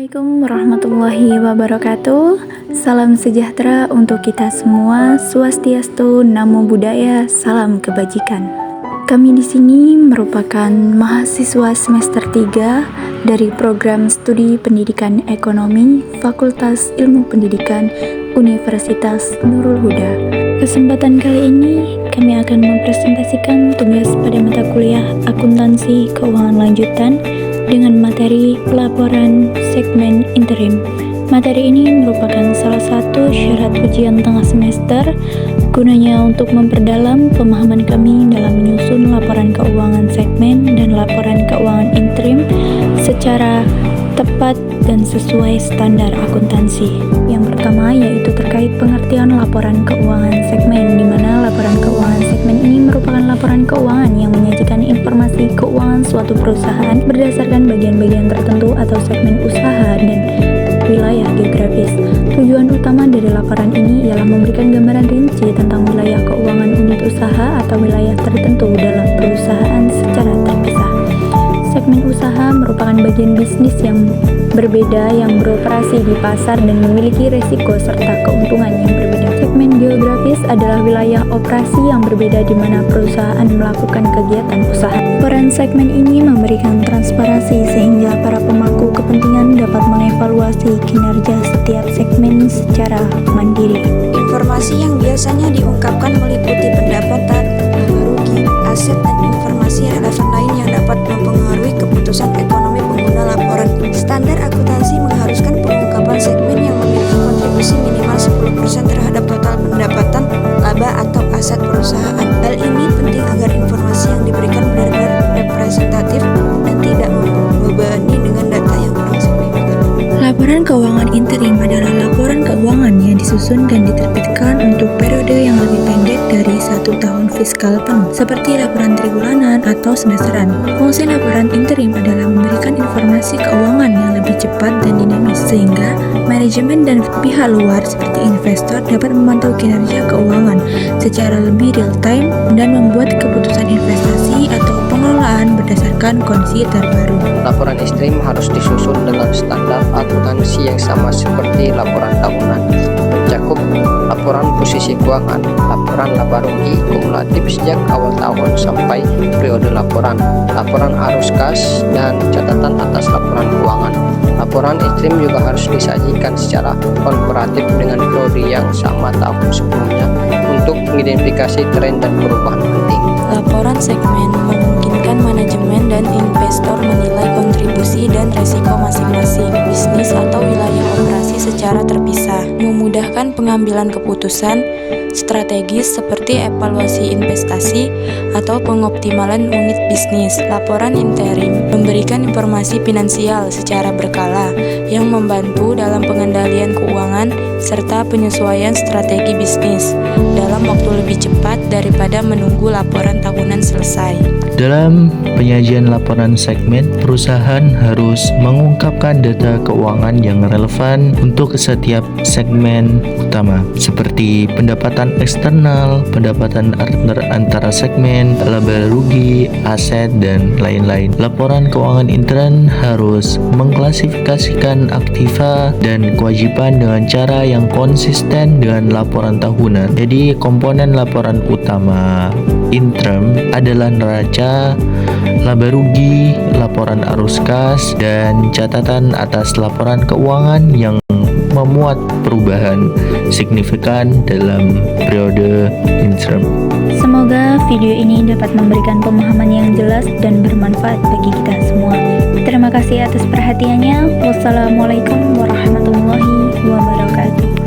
Assalamualaikum warahmatullahi wabarakatuh. Salam sejahtera untuk kita semua. Swastiastu, Namo Buddhaya, salam kebajikan. Kami di sini merupakan mahasiswa semester 3 dari program studi Pendidikan Ekonomi Fakultas Ilmu Pendidikan Universitas Nurul Huda. Kesempatan kali ini kami akan mempresentasikan tugas pada mata kuliah Akuntansi Keuangan Lanjutan dengan materi laporan segmen interim. Materi ini merupakan salah satu syarat ujian tengah semester, gunanya untuk memperdalam pemahaman kami dalam menyusun laporan keuangan segmen dan laporan keuangan interim secara tepat dan sesuai standar akuntansi. Yang pertama yaitu terkait pengertian laporan keuangan segmen, di mana laporan keuangan segmen ini merupakan laporan keuangan yang menyajikan informasi keuangan suatu perusahaan berdasarkan bagian-bagian tertentu atau segmen usaha dan wilayah geografis. Tujuan utama dari laporan ini ialah memberikan gambaran rinci tentang wilayah keuangan unit usaha atau wilayah tertentu dalam perusahaan secara terpisah. Segmen usaha merupakan bagian bisnis yang berbeda yang beroperasi di pasar dan memiliki resiko serta keuntungan yang berbeda. Segmen geografis adalah wilayah operasi yang berbeda di mana perusahaan melakukan kegiatan usaha. Peran segmen ini memberikan transparansi sehingga para pemangku kepentingan dapat mengevaluasi kinerja setiap segmen secara mandiri. Informasi yang biasanya diungkapkan meliputi pendapatan, laba rugi, aset, dan informasi relevan lain yang dapat mempengaruhi keputusan ekonomi pengguna laporan. Standar akuntansi mengharuskan pengungkapan segmen yang memiliki kontribusi minimal 10% terhadap total pendapatan, laba, atau aset perusahaan. Hal ini penting agar informasi yang diberikan benar-benar representatif dan tidak membebani dengan data yang kurang signifikan. Laporan keuangan interim adalah laporan keuangan yang disusun dan diterbitkan untuk periode yang lebih pendek dari 1 tahun fiskal penuh, seperti laporan tribulanan atau semesteran. Fungsi laporan interim adalah memberikan informasi keuangan yang lebih cepat dan dinamis, sehingga manajemen dan pihak luar seperti investor dapat memantau kinerja keuangan secara lebih real time dan membuat keputusan investasi atau pengelolaan berdasarkan kondisi terbaru. Laporan interim harus disusun dengan standar akuntansi yang sama seperti laporan tahunan, mencakup laporan posisi keuangan, laporan laba rugi kumulatif sejak awal tahun sampai periode laporan, laporan arus kas, dan catatan atas laporan keuangan. Laporan interim juga harus disajikan secara komparatif dengan periode yang sama tahun sebelumnya untuk mengidentifikasi tren dan perubahan penting. Laporan segmen memungkinkan manajemen dan investor menilai kontribusi dan resiko masing-masing bisnis atau wilayah operasi secara terpisah, memudahkan pengambilan keputusan strategis seperti evaluasi investasi atau pengoptimalan unit bisnis. Laporan interim memberikan informasi finansial secara berkala yang membantu dalam pengendalian keuangan serta penyesuaian strategi bisnis dalam waktu lebih cepat daripada menunggu laporan tahunan selesai. Dalam penyajian laporan segmen, perusahaan harus mengungkapkan data keuangan yang relevan untuk setiap segmen utama, seperti pendapatan eksternal, pendapatan antara segmen, laba rugi, aset, dan lain-lain. Laporan keuangan intern harus mengklasifikasikan aktiva dan kewajiban dengan cara yang konsisten dengan laporan tahunan. Jadi komponen laporan utama interim adalah neraca, laba rugi, laporan arus kas, dan catatan atas laporan keuangan yang memuat perubahan signifikan dalam periode interim. Semoga video ini dapat memberikan pemahaman yang jelas dan bermanfaat bagi kita semua. Terima kasih atas perhatiannya. Wassalamualaikum warahmatullahi wabarakatuh.